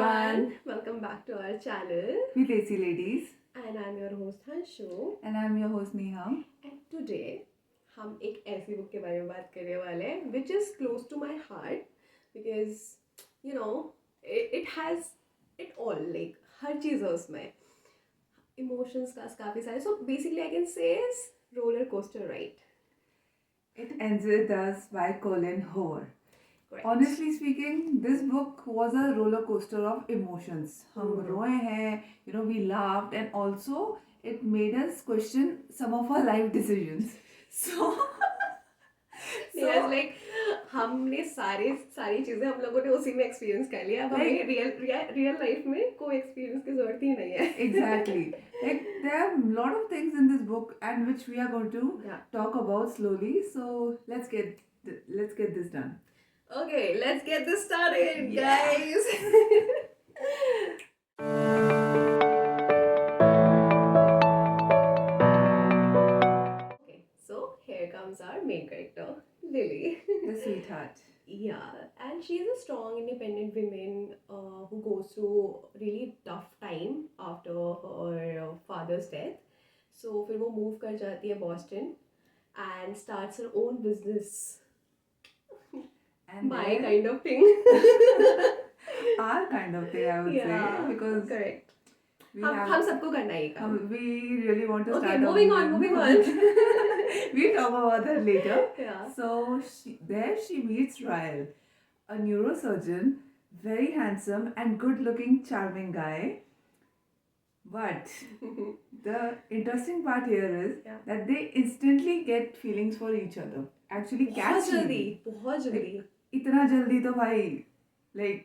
everyone. Welcome back to our channel. With AC Ladies. And I'm your host Hanshu. And I'm your host Neha. And today हम एक ऐसी book के बारे में बात करने वाले हैं which is close to my heart because you know it has it all, like हर चीज़ है उसमें, emotions का काफ़ी सारे. So basically I can say is roller coaster ride. It ends with us by Colin Hoover. Correct. Honestly speaking, this book was a roller coaster of emotions. हम रोए हैं, we laughed, and also it made us question some of our life decisions. So Yes, like हमने सारी चीजें हम लोगों ने उसी में एक्सपीरियंस कर लिया. अब हमें रियल लाइफ में कोई एक्सपीरियंस की जरूरत ही नहीं है. Exactly. Like there are a lot of things in this book and which we are going to talk about slowly. So let's get this done. Okay, let's get this started, guys. Okay, so here comes our main character, Lily. The sweetheart. Yeah, and she's a strong, independent woman who goes through really tough time after her father's death. So फिर वो move कर जाती है Boston and starts her own business. And my kind of thing. Our kind of thing, I would say, because correct. हम सबको करना ही काम. We really want to start. Okay, moving on. We'll talk about that later. Yeah. So she meets Ryle, a neurosurgeon, very handsome and good-looking, charming guy. But the interesting part here is that they instantly get feelings for each other. Actually, बहुत जल्दी. इतना जल्दी तो भाई, like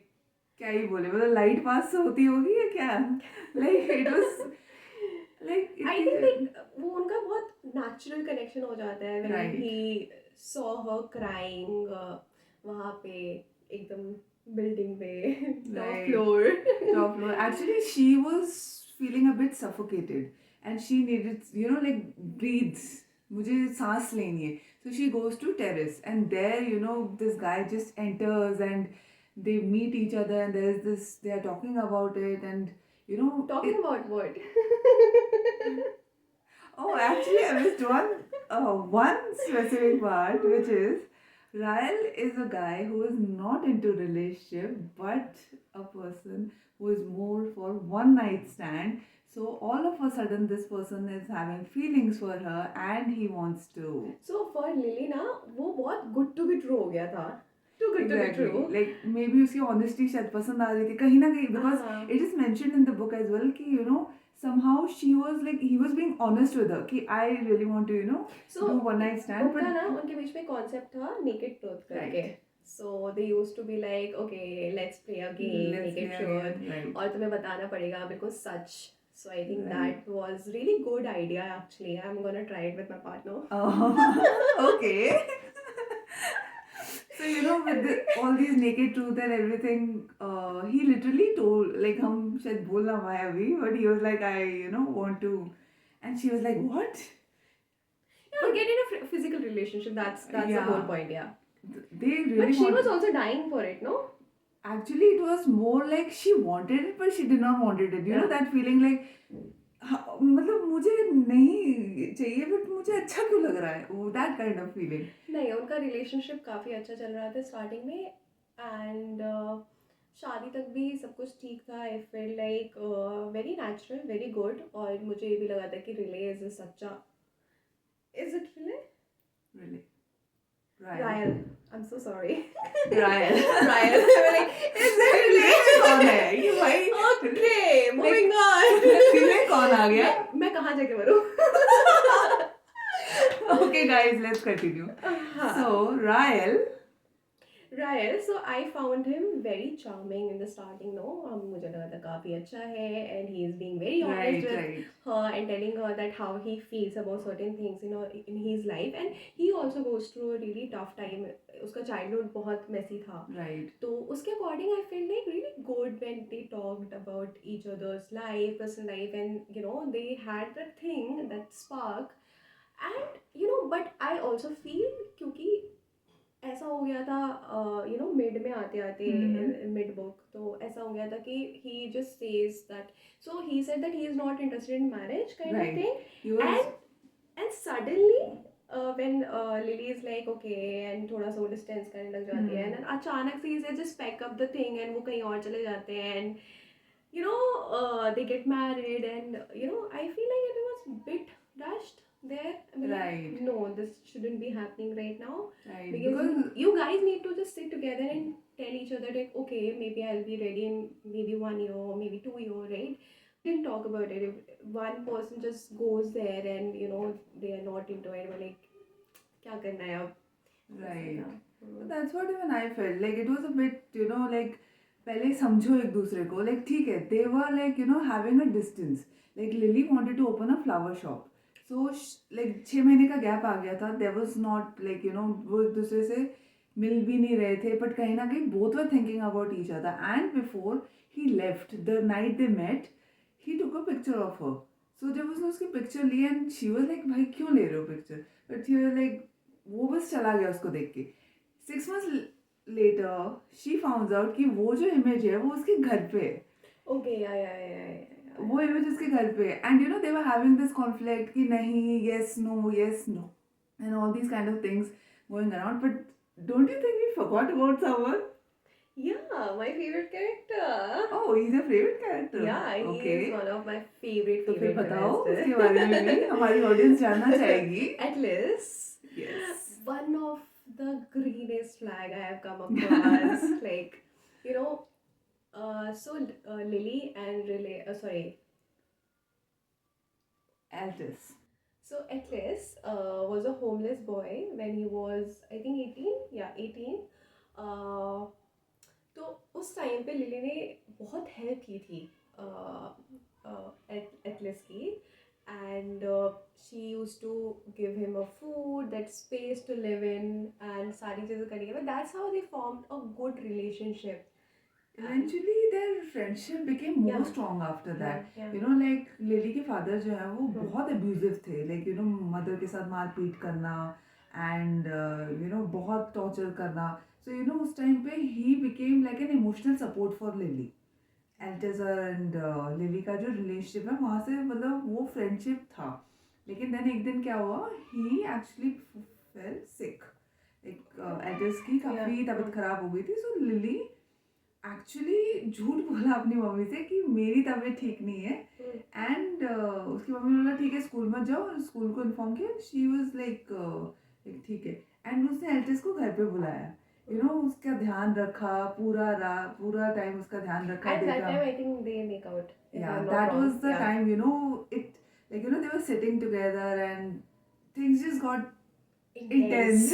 क्या ही बोले, मतलब light pass होती होगी या क्या? Like it was like I think like वो उनका बहुत natural connection हो जाता है when he saw her crying वहाँ पे एकदम building पे top floor. Actually, she was feeling a bit suffocated and she needed, like breathe. मुझे सांस लेनी है. So she goes to terrace and there, this guy just enters and they meet each other and there's this, they are talking about it and, Talking about what? Oh, actually I missed one specific part, which is Ryle is a guy who is not into relationship but a person who is more for one night stand. So all of a sudden this person is having feelings for her and he wants to. So for Lily ना वो बहुत good to be true हो गया था. Too good to be true. Like maybe उसकी honesty शायद पसंद आ रही थी कहीं ना कहीं, because it is mentioned in the book as well कि somehow she was like, he was being honest with her कि I really want to do one night stand. उनका ना उनके बीच में concept था naked truth करके. So they used to be like, okay, let's play a game, naked truth, और तुम्हें बताना पड़ेगा बिल्कुल सच. So I think that was really good idea actually. I'm gonna try it with my partner. Oh, okay. So with all these naked truth and everything, he literally told like हम शायद बोलना पाए अभी, but he was like I want to, and she was like what? Yeah, get in a physical relationship. That's the whole point. Yeah. They really. But she was also dying for it, no? Actually, it was more like she wanted it, but she did not want it. You know that feeling like, मतलब मुझे नहीं चाहिए but मुझे अच्छा क्यों लग रहा है, वो that kind of feeling. नहीं, उनका relationship काफ़ी अच्छा चल रहा था starting में and शादी तक भी सब कुछ ठीक था. I felt like very natural, very good. और मुझे ये भी लगा था कि Riley is a सच्चा. Is it Riley? Really. Ryle. I'm so sorry. Ryle. Like, is it Riley? कौन है ये भाई? Okay, moving on. Riley कौन आ गया? मैं कहाँ जाके मरूँ? Okay, guys, let's continue. So Ryle, so I found him very charming in the starting. No, मुझे लगा था काफी अच्छा है, and he is being very honest with her and telling her that how he feels about certain things, in his life, and he also goes through a really tough time. उसका childhood बहुत messy था. Right. तो उसके according I felt like really good when they talked about each other's life, personal life, and they had that thing, that spark, and but I also feel क्योंकि ऐसा हो गया था, मिड में आते आते, Mm-hmm. मिड बुक तो ऐसा हो गया था कि he just says that, so he said that he is not interested in marriage kind of Right. Thing. He was. And suddenly when Lily is like okay and थोड़ा सा वो distance करने लग जाती है, Hmm. and अचानक से इसे just pack up the thing and वो कहीं और चले जाते हैं, and they get married, and I feel like it was bit rushed there. I mean, like, Right. no, this shouldn't be happening right now, Right. because Because. you guys need to just sit together and tell each other like okay, maybe I'll be ready in maybe 1 year or maybe 2 year, right? Didn't talk about it. If one person just goes there and they are not into it, we're like क्या करना है अब, ऐसा Right. था. So that's what even I felt. Like it was a bit, like पहले समझो एक दूसरे को. Like ठीक है, they were like having a distance. Like Lily wanted to open a flower shop. So like 6 महीने का gap आ गया था. There was not like वो एक दूसरे से मिल भी नहीं रहे थे. But कहीं ना कहीं both were thinking about each other. And before he left, the night they met, he took a picture of her. So जब उसने उसकी picture Lee and she was like भाई क्यों ले रहे हो picture? But she was like वो बस चला गया उसको देख के. 6 months later she found out कि वो जो इमेज है वो उसके घर पे है. okay, yeah. वो इमेज उसके घर पे है. And they were having this conflict कि नहीं, yes no and all these kind of things going around. But don't you think we forgot about someone? Yeah, my favorite character. Oh, he's your favorite character. Yeah, he Okay. is one of my favorite तो फिर बताओ villains. उसके बारे में भी हमारी audience जानना चाहेगी. Atlas. Yes. One of the greenest flag I have come across. Like, Lily and Altus. So Atlas was a homeless boy when he was, I think, 18. Yeah, 18. Uh, तो उस टाइम पे लिली ने बहुत help की थी Atlas की, and she use to give him a food, that space to live in, and सारी चीज़ें करने के बाद that's how they formed a good relationship. Eventually their friendship became more Yeah. strong after that. Yeah. Like lily के father जो है वो बहुत abusive थे. Like मदर के साथ मारपीट करना and बहुत टॉर्चर करना. So उस टाइम पे he became like an emotional support for Lily. Altazar and Lily का जो रिलेशनशिप है वहाँ से मतलब वो फ्रेंडशिप था. लेकिन then एक दिन क्या हुआ, he actually fell sick. Like Altaz की काफ़ी तबीयत खराब हो गई थी. So Lily एक्चुअली झूठ बोला अपनी मम्मी से कि मेरी तबीयत ठीक नहीं है. एंड उसकी मम्मी ने बोला ठीक है स्कूल मत जाओ. स्कूल को इन्फॉर्म किया. शी वॉज लाइक ठीक है. एंड उसने एल्टिस को घर पे बुलाया. उसका ध्यान रखा पूरा टाइम उसका ध्यान रखा. At that time, I think they make out. If Yeah, I'm not that wrong. was the Yeah. time it like they were sitting together and things just got intense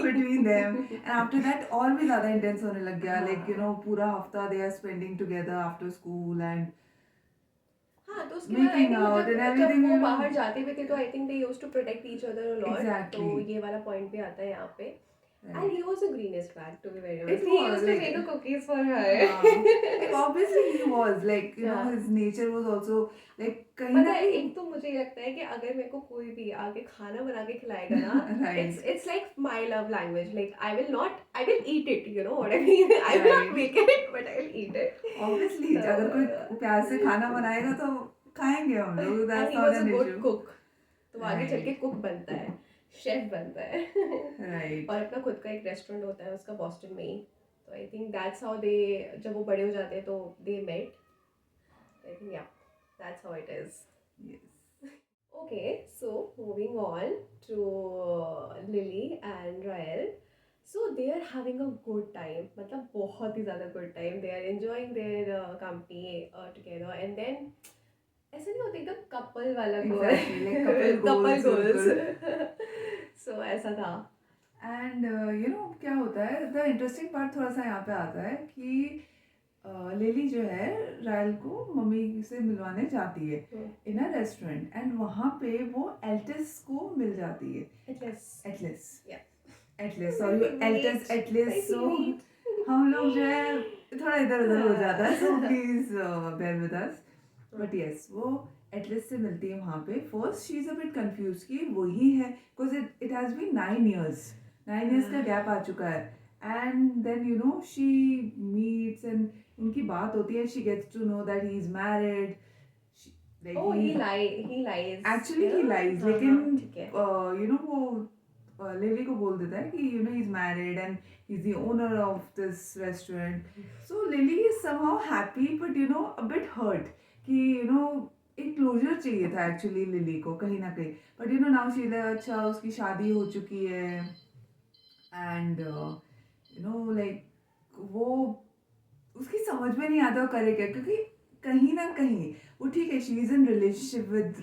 between them. And after that और भी ज़्यादा intense होने लग गया. Like पूरा हफ्ता they are spending together after school and हाँ, तो उसके बाद I making think out and जब everything. वो बाहर जाते भी थे तो I think they used to protect each other a lot. Exactly. तो ये वाला point भी आता है यहाँ पे. Right. And he was the greenest flag, to be very honest. It He was, used to like- make the cookies for her. Like, obviously he was like Yeah. his nature was also like कहीं पता ना है, कहीं एक तो मुझे ये लगता है कि अगर मेरे को कोई भी आके खाना बना के खिलाएगा ना, Right. it's like my love language. Like I will eat it. You know what I mean? I will not Right. make it, but I will eat it. obviously So, अगर कोई प्यार से खाना बनाएगा तो खाएंगे हम लोग. And That's he not was a an good issue. cook. तो आगे चल के Right. कुक बनता है, शेफ बनता है. Right. और अपना खुद का एक रेस्टोरेंट होता है उसका बॉस्टन में ही. तो आई थिंक दैट्स हाउ दे, जब वो बड़े हो जाते हैं तो दे मेट. आई थिंक या that's how it is. Yes. Okay, so moving on to Lily and Rael. So they are having a good time. मतलब बहुत ही ज़्यादा good time. They are enjoying their company together, and then ऐसा नहीं होता एकदम couple वाला goal. Exactly, like couple goals, goals. So ऐसा था. एंड क्या होता है, द इंटरेस्टिंग पार्ट थोड़ा सा यहाँ पे आता है कि लिली जो है रायल को मम्मी से मिलवाने जाती है इन अ रेस्टोरेंट. एंड वहाँ पे वो एल्टिस को मिल जाती है. At least sorry at least. सो हम लोग जो है थोड़ा इधर उधर हो जाता है. So please bear with us. But yes वो एटलिस से मिलती है वहाँ पे. First she is a bit confuse कि वही है because it has been 9 years 9 years का गैप आ चुका है. And then she meets and उनकी बात होती है. She gets to know that he's married. She, like Oh, he lies. Actually he lies. हाँ, लेकिन ठीक है. वो लिली को बोल देता है कि he's married and he's the owner of this restaurant. So Lily is somehow happy but a bit hurt कि एक क्लोजर चाहिए था एक्चुअली लिली को कहीं ना कहीं. बट नाउ शी अच्छा उसकी शादी हो चुकी है. एंड लाइक वो उसकी समझ में नहीं आता वो करे क्या, क्योंकि कहीं ना कहीं वो ठीक है, she is in relationship with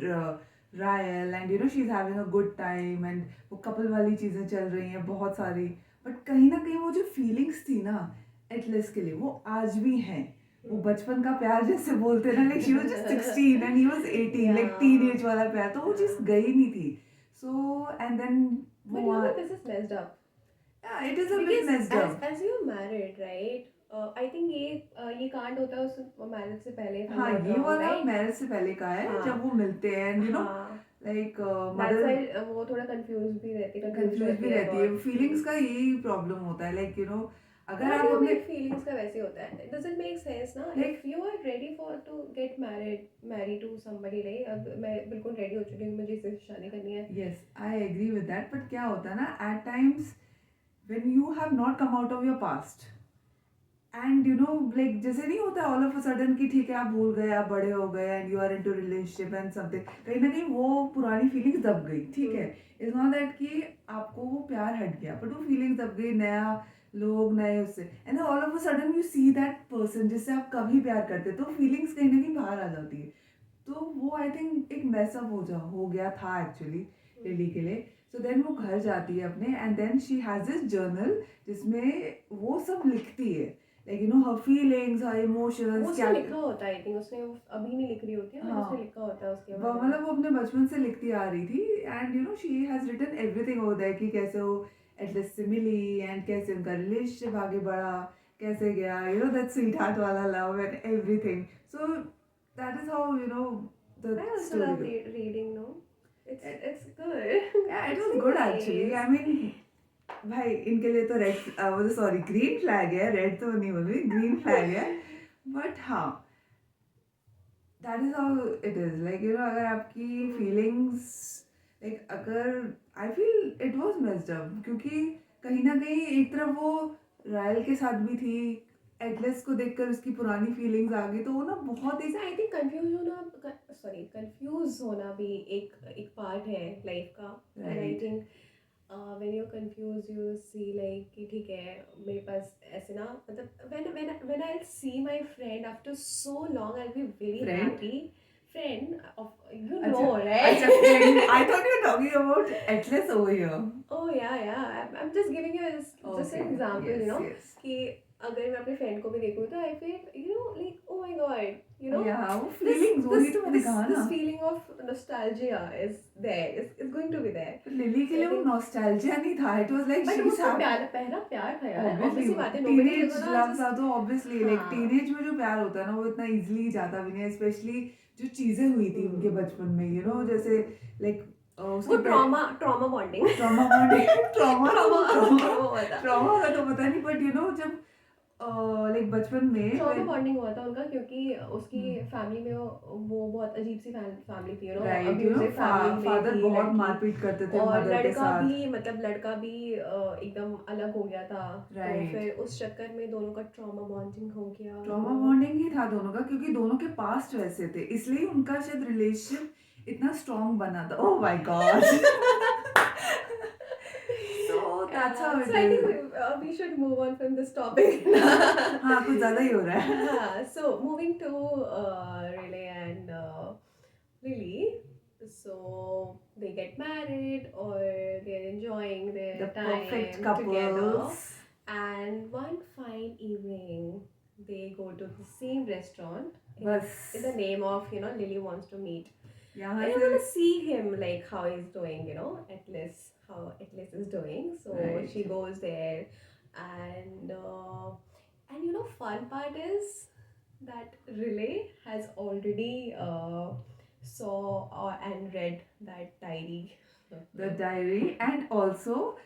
royal and she is having a good time and वो कपल वाली चीज़ें चल रही हैं बहुत सारी. बट कहीं ना कहीं वो जो फीलिंग्स थी ना एटलस के लिए वो आज भी हैं. वो बचपन का प्यार जैसे बोलते ना, like she was just 16 and he was 18, like teenage वाला प्यार, तो वो चीज़ गई नहीं थी. So and then But you know, this is messed up. yeah, it is a bit Because messed up. as you're married, right? I think ये कांड होता है उस मैरिज से पहले. if I'm हाँ, not ये wrong, वाला right? मैरिज से पहले का है. हाँ. जब वो मिलते हैं एंड हाँ. लाइक That's मदर why वो थोड़ा कंफ्यूज भी रहती है. कंफ्यूज भी रहती है. फीलिंग्स का यही प्रॉब्लम होता है. लाइक अगर आप अपने फीलिंग्स का वैसे होता है. Does it make sense ना? Like- If you are ready for to get married to somebody, like अब मैं बिल्कुल रेडी हो चुकी हूँ, मुझे इससे शादी करनी है. Yes I agree with that. But क्या होता है ना, at times when you have not come out of your past and like जैसे नहीं होता ऑल ऑफ अ सडन कि ठीक है आप भूल गए, आप बड़े हो गए and you are into relationship and something, कहीं ना कहीं वो पुरानी फीलिंग्स दब गई. ठीक है, इट्स नॉट दैट कि आपको वो प्यार हट गया, बट वो फीलिंग्स दब गई. नया लोग नए उससे and all of a sudden you see that person जिससे आप कभी प्यार करते, तो फीलिंग्स कहीं ना कहीं बाहर आ जाती है. तो वो आई थिंक एक मैसअप हो गया था एक्चुअली लिली के लिए. सो देन वो घर जाती है अपने and then she has this journal जिसमें वो सब लिखती है, लाइक हर फीलिंग्स, हर इमोशंस. उसने लिखा होता है. आई थिंक उसने अभी नहीं लिख रही होती है, हाँ. उसने लिखा होता है उसके वो बारे में. मतलब वो अपने बचपन से लिखती आ रही थी and she has written everything over there कि कैसे वो एटलीस्ट से मिली एंड कैसे उनका रिलेशनशिप आगे बढ़ा, कैसे गया, दैट स्वीट हार्ट वाला love and everything. So that is how the I also story love goes. reading, no? It's good. Yeah, it was good actually. I mean, भाई इनके लिए तो रेड वो सॉरी ग्रीन फ्लैग है, red तो नहीं बोलूँगी, ग्रीन फ्लैग है. बट हाँ, that is how it is. Like अगर आपकी फीलिंग्स लाइक अगर I feel it was messed up, क्योंकि कहीं ना कहीं एक तरफ वो रायल के साथ भी थी, एटलस को देखकर उसकी पुरानी फीलिंग्स आ गई, तो वो ना बहुत एक आई थिंक कंफ्यूज होना भी एक पार्ट है लाइफ का. And I Right. Think when you confuse you see like कि ठीक है मेरे पास ऐसे ना, मतलब when I see my friend after so long, I will be very Friend? Happy. Friend of you अच्छा, नो, राइट? अच्छा friend. I thought you were talking about Atlas over here. Oh yeah. I'm just giving you just an example, Yes, yes. कि अगर मैं अपने friend को भी देखूँ तो I feel like oh my god, Yeah, वो feelings वही तो मैंने कहा this ना. feeling of nostalgia is there, is going to be there. तो लिली के लिए वो नॉस्टैल्जिया नहीं था. It was like But she's उसका happy. पहला प्यार था यार. Obviously, Obviously बात है, nobody is teenage gonna love just था तो obviously like हाँ. teenage में जो प्यार होता है ना वो इतना easily जाता भी नहीं है, especially जो चीजें हुई थी उनके बचपन में, जैसे like वो trauma bonding. Trauma bonding trauma हुआ था. ट्रॉमा का तो पता नहीं, बट जब लाइक बचपन में ट्रॉमा बॉन्डिंग हुआ था उनका, क्योंकि उसकी फैमिली में वो बहुत अजीब सी फैमिली थी, अब्यूजिव फैमिली फादर थी बहुत लड़की. मारपीट करते थे और मदर के साथ. लड़का भी एकदम अलग हो गया था. तो Right. फिर उस चक्कर में दोनों का ट्रॉमा बॉन्डिंग हो गया. ट्रॉमा बॉन्डिंग ही था दोनों का, क्योंकि दोनों के पास्ट वैसे थे, इसलिए उनका शायद रिलेशनशिप इतना स्ट्रॉन्ग बना था. Oh my God. So that's how it So I is. think we should move on from this topic. हाँ, कुछ ज़्यादा ही हो रहा है. So moving to Riley and Lily. So they get married or they're enjoying their The time perfect together. couples. And one fine evening, they go to the same restaurant. बस In the name of, Lily wants to meet. यहाँ I से want to see him, like how he's doing, how Atlas is doing. So Right. she goes there, and fun part is that Relay has already saw and read that diary. the diary, and also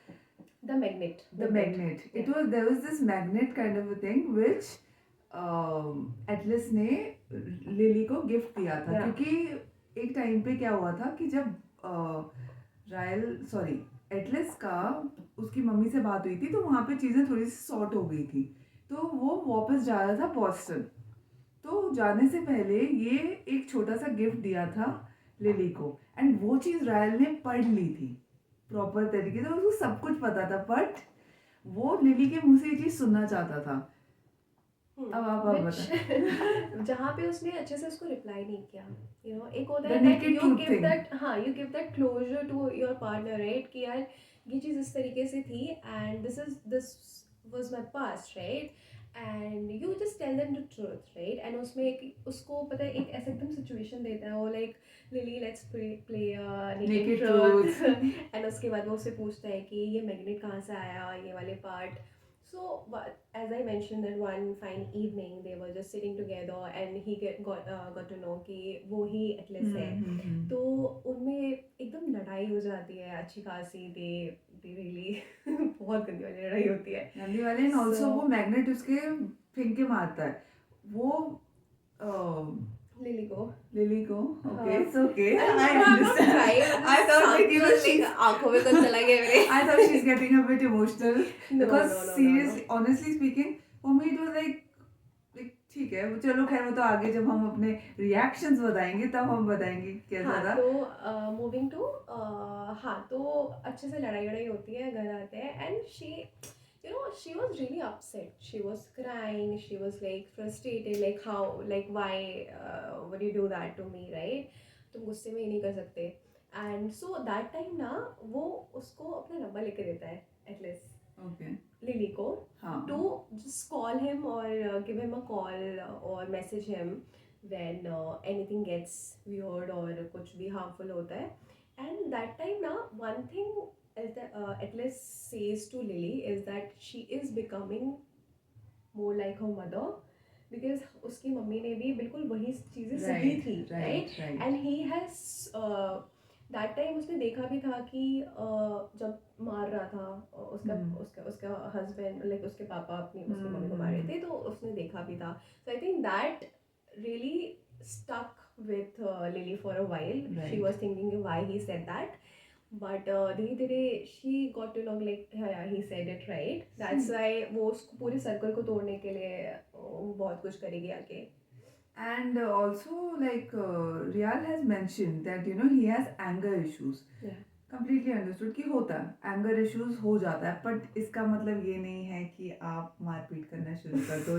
The magnet. the magnet. It was there was this magnet kind of a thing which Atlas ने lily को gift दिया था Yeah. क्योंकि एक time पे क्या हुआ था कि जब रायल सॉरी एटलस का उसकी मम्मी से बात हुई थी तो वहाँ पे चीज़ें थोड़ी सी सॉर्ट हो गई थी तो वो वापस जा रहा था बॉस्टन तो जाने से पहले ये एक छोटा सा गिफ्ट दिया था लिली को एंड वो चीज़ रायल ने पढ़ ली थी प्रॉपर तरीके से उसको सब कुछ पता था बट वो लिली के मुंह से ये चीज़ सुनना चाहता था अब आप Which जहाँ पे उसने अच्छे से उसको रिप्लाई नहीं किया यू नो एक होता The है that naked you truth give thing. that हाँ you give that closure to your partner right कि यार ये चीज़ इस तरीके से थी and this was my past right and you just tell them the truth right and उसमें एक उसको पता है एक ऐसा एकदम सिचुएशन देता है वो like Lily let's play naked Naked truth truth. and उसके बाद वो उससे पूछता है कि ये मैग्नेट कहाँ से आया ये वाले part. So, but as I mentioned that one fine evening they were just sitting together and he got to know कि वो ही एटलस है तो उनमें एकदम लड़ाई हो जाती है अच्छी खासी they really बहुत गंदी वाली लड़ाई होती है गंदी वाले एंड ऑल्सो So- वो मैग्नेट उसके फेंक के मारता है वो लिली को लिली को ओके हाँ. It's okay I'm I not understand crying, I thought like you were like आंखों में कुछ चला गया मेरे. I thought she's getting a bit emotional No, because no. seriously honestly speaking for me it was like ठीक है वो चलो खैर वो तो आगे जब हम अपने रिएक्शंस बताएंगे तब हम बताएंगे कैसा हाँ था तो मूविंग टू हाँ तो अच्छे से लड़ाई वड़ाई होती है घर आते हैं and she you know she was really upset she was crying she was like frustrated like how like why would you do that to me right तुम गुस्से में ही नहीं कर सकते and so that time ना वो उसको अपना नंबर लेके देता है एटलीस्ट ओके लिली को हाँ to just call him or give him a call or message him when anything gets weird or कुछ भी harmful होता है and that time ना one thing is that Atlas says to Lily is that she is becoming more like her mother because उसकी mummy ने भी बिल्कुल वही चीज़ें सही थी right and he has that time उसने देखा भी था कि जब मार रहा था उसका हस्बैंड लाइक उसके पापा अपनी उसकी मम्मी को मार रहे थे तो उसने देखा भी था so I think that really stuck with Lily for a while she was thinking why he said that but धीरे धीरे she got to know like yeah he said it right that's why वो उसको पूरे circle को तोड़ने के लिए बहुत कुछ करेगी आगे. And also, like Rial has mentioned that you know he has anger issues. Yeah. Completely understood कि होता है anger issues हो जाता है but इसका मतलब ये नहीं है कि आप मारपीट करना शुरू कर दो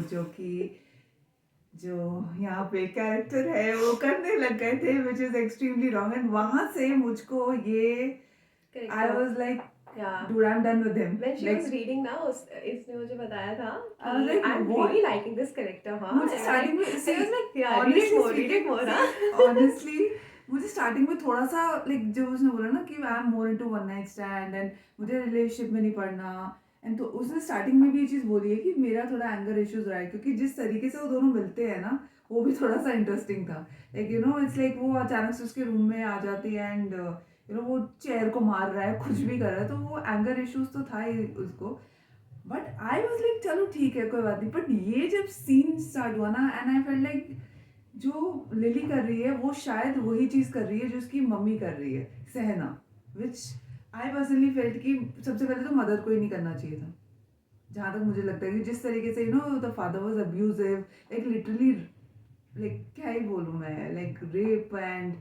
जो यहाँ पे कैरेक्टर है वो करने लग गए थे which is extremely wrong and वहाँ से मुझको ये I was like yeah dude I'm done with him when she like, was reading now इसने मुझे बताया था I was like, I'm what? really liking this character हाँ मुझे starting में I was like yeah honestly read it more honestly मुझे starting में थोड़ा सा लाइक जब उसने बोला ना कि I am more into one night stand and मुझे रिलेशनशिप में नहीं पढ़ना एंड तो उसने स्टार्टिंग में भी ये चीज़ बोली है कि मेरा थोड़ा एंगर इश्यूज रहा है क्योंकि जिस तरीके से वो दोनों मिलते हैं ना वो भी थोड़ा सा इंटरेस्टिंग था like you know it's like वो अचानक से उसके रूम में आ जाती है एंड यू नो वो चेयर को मार रहा है कुछ भी कर रहा है तो वो एंगर इश्यूज तो था ही उसको बट आई वॉज लाइक चलो ठीक है कोई बात नहीं बट ये जब सीन स्टार्ट हुआ ना एंड आई फेल्ट लाइक जो लिली कर रही है वो शायद वही चीज़ कर रही है जो उसकी मम्मी कर रही है सहना विच आई पर्सनली फेल्ट कि सबसे पहले तो मदर को ही नहीं करना चाहिए था जहाँ तक मुझे लगता है कि जिस तरीके से you know the father was abusive like literally like क्या ही बोलूँ मैं लाइक रेप एंड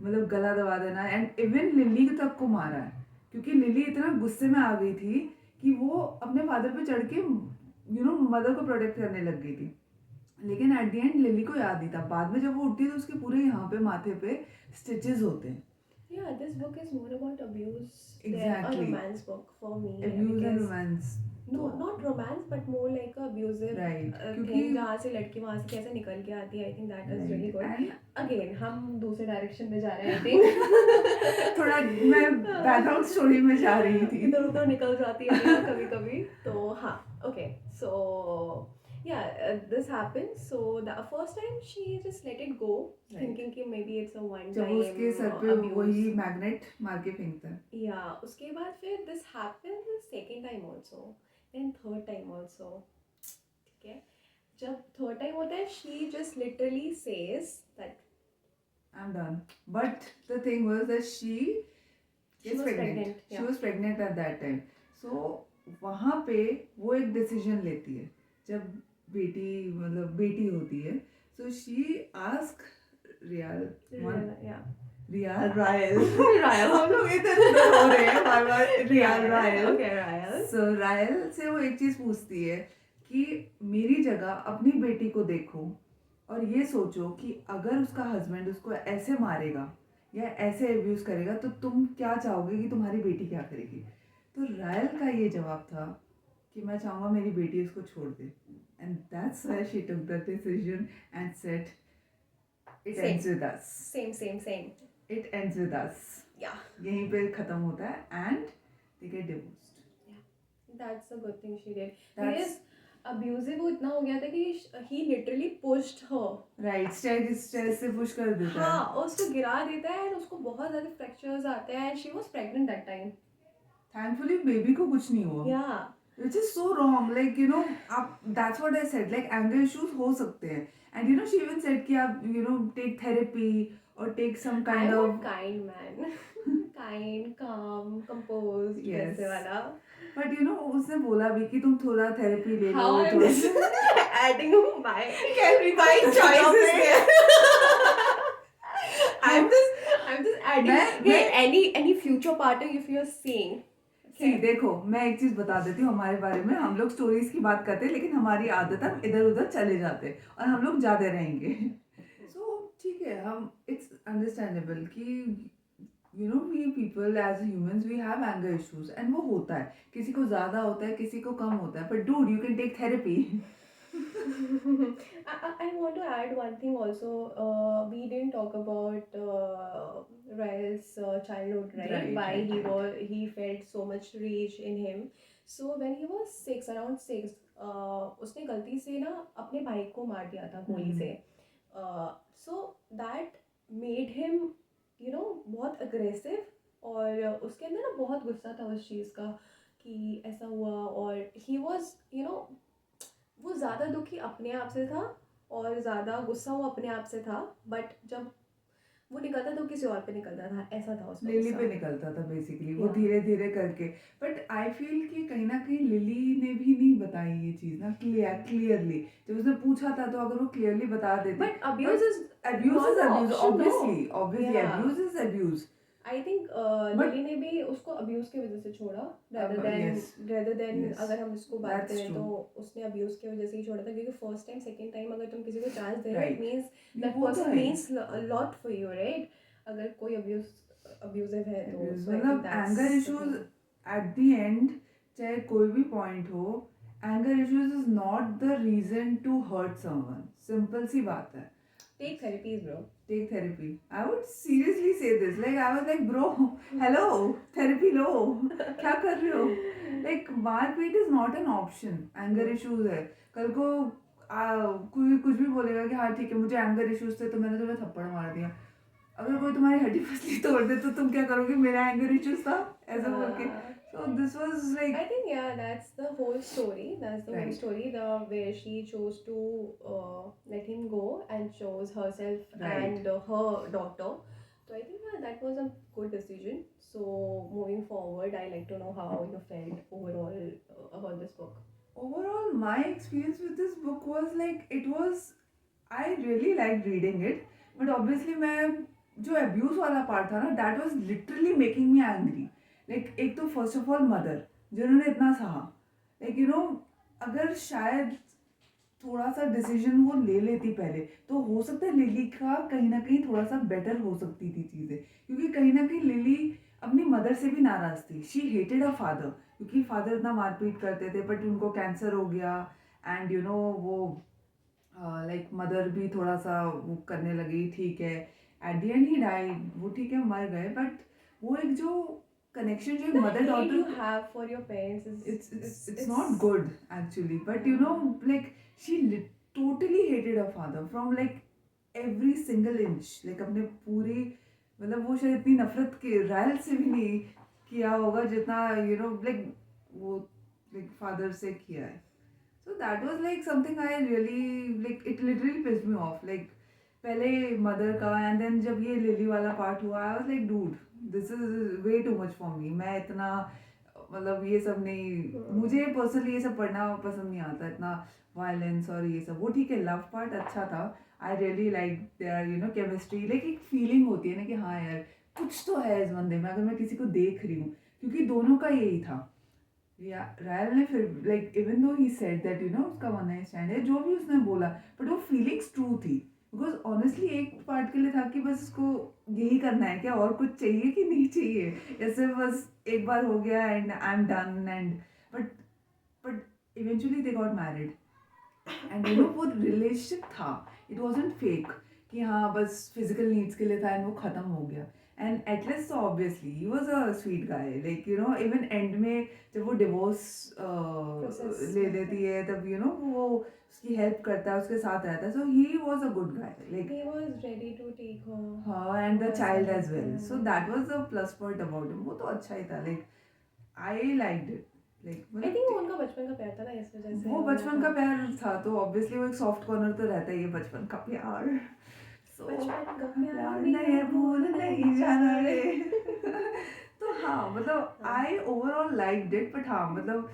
मतलब गला दबा देना एंड इवन लिली तक को मारा है क्योंकि लिली इतना गुस्से में आ गई थी कि वो अपने फादर पे चढ़ के यू नो मदर को प्रोटेक्ट करने लग गई थी लेकिन एट द एंड लिली को याद नहीं था बाद में जब वो उठती है तो उसके पूरे यहाँ पे माथे पे स्टिचेस होते हैं Yeah, this book is more about abuse Exactly. than a romance book for me. abuse and because- romance No, not romance, but more like a abusive Right. thing. क्योंकि- जहाँ से लड़की वहाँ से कैसे निकल के आती है. I think that is Right. really good. And Again, हम दूसरे डायरेक्शन में जा रहे हैं. I think. थोड़ा मैं बैकग्राउंड स्टोरी में जा रही थी इधर उधर निकल जाती है कभी कभी. तो हाँ, okay. So Yeah, this happened. So the first time she just let it go, Right. thinking कि maybe it's a one जब वो उसके सर time पे abuse. वही मैग्नेट मार के फेंकता है. Yeah, उसके बाद फिर this happened the second time also, then third time also. ठीक है, जब third time होता है, she just literally says that I'm done. But the thing was that she she is was pregnant. She Yeah. was pregnant at that time. So वहाँ पे वो एक decision लेती है जब बेटी मतलब बेटी होती है. So she ask Ryle Yeah. Ryle Ryle Ryle. हम लोग इधर उधर हो रहे हैं बार बार. Ryle Ryle. Okay, Ryle. So Ryle से वो एक चीज पूछती है कि मेरी जगह अपनी बेटी को देखो और ये सोचो कि अगर उसका हस्बैंड उसको ऐसे मारेगा या ऐसे अब्यूज करेगा तो तुम क्या चाहोगे कि तुम्हारी बेटी क्या करेगी. तो रायल का ये जवाब था कि मैं चाहूँगा मेरी बेटी उसको छोड़ दे. And that's why she took the decision and said it ends with us. Same. It ends with us. Yeah. यहीं पे खत्म होता है and they get divorced. That's a good thing she did. That's- Because abusive वो इतना हो गया था कि he literally pushed her. Right. Stage से पुश कर देता हाँ, है. और उसको गिरा देता है और उसको बहुत ज़्यादा fractures आते हैं and she was pregnant that time. Thankfully baby को कुछ नहीं हुआ. Yeah. Which is so wrong, like you know, that's what I said. Like anger issues हो सकते हैं, and you know she even said कि आप you know take therapy or take some kind I'm of. a kind man. Kind, calm, composed, Yes. वैसे वाला. But you know उसने बोला भी कि तुम थोड़ा therapy ले लो. How I'm थोड़ा just adding my Can we my cut this choices topic? there. I'm just adding. मैं- Hey, any future partner if you're seeing. See, देखो मैं एक चीज बता देती हूँ हमारे बारे में. हम लोग स्टोरीज की बात करते हैं लेकिन हमारी आदत हम इधर उधर चले जाते हैं और हम लोग जाते रहेंगे. सो ठीक है, हम इट्स अंडरस्टैंडेबल कि you know we people as humans we have anger issues and वो होता है. किसी को ज्यादा होता है, किसी को कम होता है. But dude you can take therapy. I want to add one thing also. We didn't talk about Rael's childhood, right? Right, Why right. he felt so much rage in him. So when he was around 6, उसने गलती से ना अपने भाई को मार दिया था गोली से. So that made him, you know, बहुत aggressive और उसके अंदर ना बहुत गुस्सा था उस चीज़ का कि ऐसा हुआ. और he was, you know, वो ज़्यादा दुखी अपने आप से था और ज़्यादा गुस्सा वो अपने आप से था. बट जब वो निकलता तो किसी और पे निकलता था, ऐसा था उसका लिली गुस्सा. पे निकलता था बेसिकली. वो Yeah. धीरे धीरे करके. बट आई फील कि कहीं ना कहीं लिली ने भी नहीं बताई ये चीज ना क्लियरली. जब उसने पूछा था तो अगर वो क्लियरली बता देते. But abuse is abuse not is the abuse. option, no. Obviously Yeah. abuse is abuse. I think But- lily ने भी उसको abuse की वजह से छोड़ा rather than yes. yes. अगर हम इसको बात That's करें true. तो उसने abuse की वजह से ही छोड़ा था. क्योंकि first time second time अगर तुम किसी को chance दे रहे हो, Right. it means that वो तो person है. means a lot for you, right? अगर कोई abusive है तो Abuse. so I think मतलब that's anger the issues thing. At the end चाहे कोई भी पॉइंट हो, anger issues is not the reason to hurt someone. Simple सी बात है. Take therapies, bro. Take therapy. I would seriously say this. Like I was like, bro, hello, therapy लो. क्या कर रहे हो? Like मारपीट is not an option. Anger issues है. कल को कोई कुछ भी बोलेगा कि हाँ ठीक है मुझे एंगर इश्यूज थे तो मैंने तुम्हें थप्पड़ मार दिया. अगर कोई तुम्हारी हड्डी पसली तोड़ दे तो तुम क्या करोगे? मेरा एंगर इश्यूज था ऐसा बोल के. So this was like. I think yeah, that's the whole story. That's the whole Right. story. Where she chose to let him go and chose herself Right. and her daughter. So I think yeah, that was a good decision. So moving forward, I like to know how you felt overall about this book. Overall, my experience with this book was like I really liked reading it, but obviously मैं जो abuse वाला part था ना, that was literally making me angry. Like एक तो first of all mother जिन्होंने इतना सहा, like you know अगर शायद थोड़ा सा डिसीजन वो ले लेती पहले तो हो सकता है लिली का कहीं ना कहीं थोड़ा सा बेटर हो सकती थी चीज़ें. क्योंकि कहीं ना कहीं लिली अपनी मदर से भी नाराज थी. शी हेटेड अ फादर क्योंकि फादर इतना मारपीट करते थे. बट उनको कैंसर हो गया एंड यू नो वो लाइक मदर भी थोड़ा सा वो करने लगी. ठीक है eight the and he died. वो ठीक है मर गए. बट वो एक जो connection जो The mother hate daughter you have for your parents is it's not good actually. But you know like she totally hated her father from like every single inch. Like अपने पूरी मतलब वो शायद इतनी नफरत के रायल से भी नहीं किया होगा जितना like वो like father से किया है. So that was like something I really like. It literally pissed me off. Like पहले मदर का and then जब ये लिली वाला पार्ट हुआ I was like dude this is way too much for me. मैं इतना मतलब ये सब नहीं, मुझे पर्सनली ये सब पढ़ना पसंद नहीं आता इतना वायलेंस और ये सब. वो ठीक है लव पार्ट अच्छा था. I really like their chemistry. Like एक फीलिंग होती है ना कि हाँ यार कुछ तो है इस बंदे में अगर मैं किसी को देख रही हूँ, क्योंकि दोनों का यही था. या रायल ने फिर like even though he said that उसका वन नाइट स्टैंड है जो भी उसने बोला, बट वो फीलिंग्स ट्रू थी. बिकॉज ऑनेस्टली एक पार्ट के लिए था कि बस उसको यही करना है क्या, और कुछ चाहिए कि नहीं चाहिए, ऐसे बस एक बार हो गया and I am done. And but but eventually they got married and वो रिलेशनशिप था. इट वॉजंट फेक कि हाँ बस फिजिकल नीड्स के लिए था एंड वो ख़त्म हो गया. एंड एटलीस्ट तो obviously he was a sweet guy. Like even and में जब वो डिवोर्स ले लेती है तब वो उसकी हेल्प करता है, उसके साथ रहता है. So he was a good guy. Like he was ready to take her her and the as child a as well. husband. So that was the plus point about him. वो तो अच्छा ही था. Like I liked it. Like I think वो उनका बचपन का प्यार था ना, इस वजह से वो बचपन का प्यार था तो ऑब्वियसली वो एक सॉफ्ट कॉर्नर तो रहता ही है बचपन का प्यार. So, बचपन का प्यार नहीं भूल नहीं जाना रे. तो हाँ मतलब आई ओवरऑल लाइक्ड इट. बट हाँ मतलब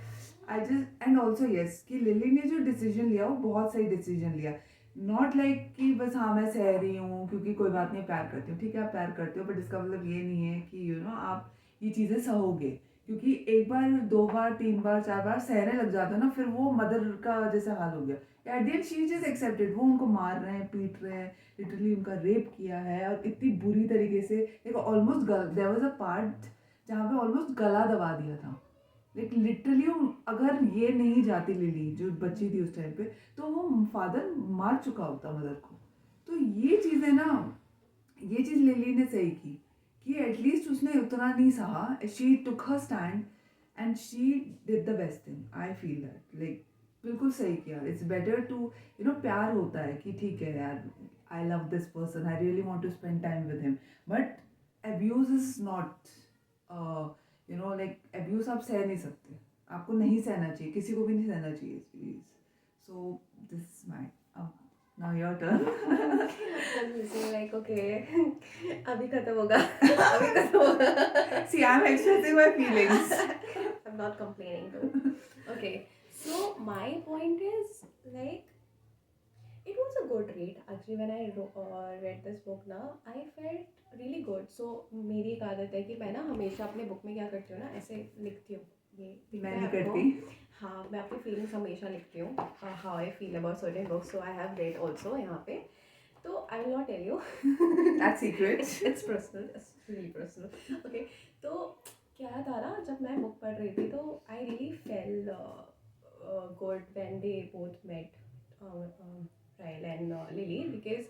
I just and also yes कि लिली ने जो डिसीजन लिया वो बहुत सही डिसीजन लिया. नॉट लाइक कि बस हाँ मैं सह रही हूँ क्योंकि कोई बात नहीं प्यार करती हूँ. ठीक है आप प्यार करते हो बट इसका मतलब ये नहीं है कि आप ये चीज़ें सहोगे. क्योंकि एक बार दो बार तीन बार चार बार सहने लग जाते हो ना फिर वो मदर का जैसा हाल हो गया. Eight the and she just accepted. वो उनको मार रहे हैं पीट रहे हैं, लिटरली उनका रेप किया है और इतनी बुरी तरीके से. एक almost there was a part जहाँ पे ऑलमोस्ट गला दबा दिया था. लाइक लिटरली अगर ये नहीं जाती लिली जो बच्ची थी उस टाइम पे तो वो फादर मार चुका होता मदर को. तो ये चीज़ है ना, ये चीज़ लिली ने सही की कि एटलीस्ट उसने उतना नहीं सहा. She took her stand and she did the best thing. I feel that like बिल्कुल सही किया. इट्स बेटर टू प्यार होता है कि ठीक है यार I love this person, I really want to spend time with him. But abuse is not like abuse आप सह नहीं सकते. आपको नहीं सहना चाहिए, किसी को भी नहीं सहना चाहिए please. So this my now your turn. Like okay अभी खत्म होगा अभी खत्म होगा. See, I'm expressing my feelings. I'm not complaining though. Okay, so my point is like it was a good read actually. When I read this book ना I felt really good. So मेरी एक आदत है कि मैं ना हमेशा अपने बुक में क्या करती हूँ ना ऐसे लिखती हूँ. ये दिखता मैं है नहीं आपको? करती. हाँ मैं अपनी फीलिंग्स हमेशा लिखती हूँ. How I feel about certain books. So I have read also यहाँ पे. तो I will not tell you. That's secret. It's personal. It's really personal. Okay. तो क्या था ना जब मैं बुक पढ़ रही थी तो I really felt good when they both met Ryle and Lily. Because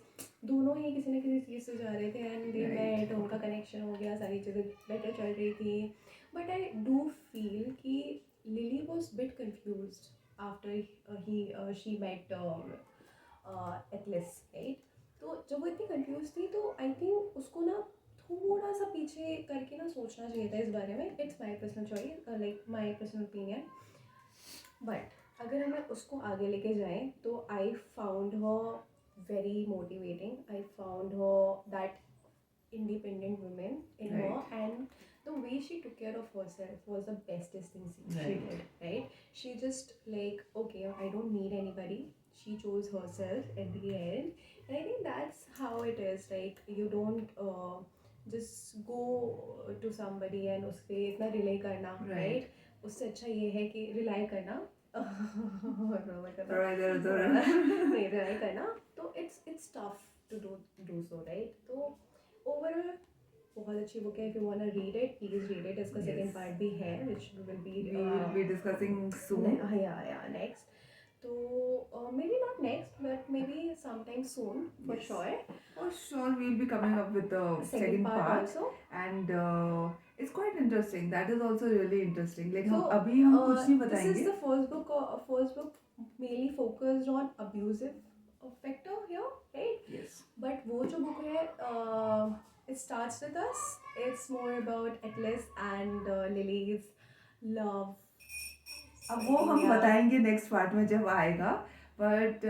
दोनों ही किसी न किसी चीज़ से जा रहे थे एंड दे मेट. उनका कनेक्शन हो गया, सारी चीज़ें बेटर चल रही थी. बट आई डू फील कि Lily was bit confused after she met Atlas right. तो जब वो इतनी कंफ्यूज थी तो आई थिंक उसको ना थोड़ा सा पीछे करके ना सोचना चाहिए था इस बारे में. It's my personal choice like my personal opinion. But अगर हमें उसको आगे लेके जाएं तो I found her very motivating. I found her that independent woman in her, and the way she took care of herself was the bestest thing she did, right? She just like, okay, I don't need anybody. She chose herself at the end, and I think that's how it is. Like you don't just go to somebody and उस पे इतना rely करना, right? उससे अच्छा ये है कि rely करना नहीं rely करना. तो it's tough to do so, right? तो ओवरऑल बहुत अच्छी बुक है. If you want to read it please read it. इसका सेकंड पार्ट भी है which we will be discussing soon. या नेक्स्ट. तो maybe not next but maybe sometime soon for sure. For sure we'll be coming up with the second part also. And it's quite interesting. That is also really interesting. Like हम अभी हम कुछ नहीं बताएंगे. This is the first book mainly focused on abusive factor here, right? Yes. But वो जो book है, it starts with us. It's more about Atlas and Lily's love. अब वो हम Yeah. बताएंगे नेक्स्ट पार्ट में जब आएगा, but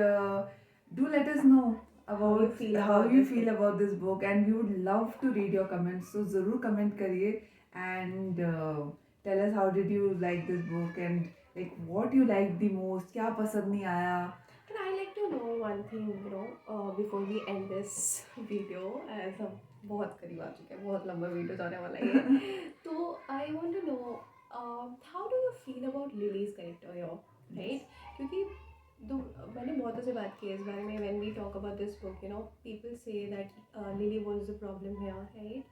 do let us know about feel how about you this feel book. about this book, and we would love to read your comments. So ज़रूर comment करिए and tell us how did you like this book and like what you liked the most, क्या पसंद नहीं आया. And I like to know one thing, before we end this video, as हम बहुत करीब आ चुके हैं, बहुत लंबा वीडियो जाने वाला है ये. तो I want to know, how do you feel about Lily's character here, right? क्योंकि मैंने बहुतों से बात की है इस बारे में. When we talk about this book, people say that Lily was the problem here, right?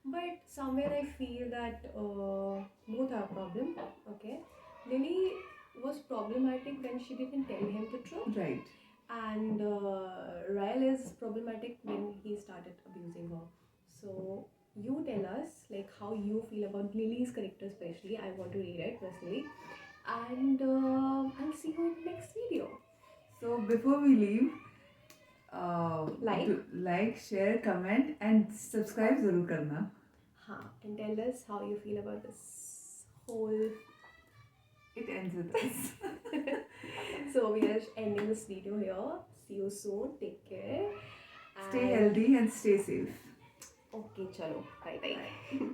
But somewhere I feel that both are problem. Okay, Lily was problematic when she didn't tell him the truth, Right. and Ryle is problematic when he started abusing her. So you tell us like how you feel about Lily's character, especially. I want to read it personally, and I'll see you in the next video. So before we leave, Like. like, share, comment and subscribe ज़रूर करना. And tell us how you feel about this whole. It ends with us. So we are ending this video here. See you soon. Take care. Stay healthy and stay safe. Okay, chalo. Bye bye.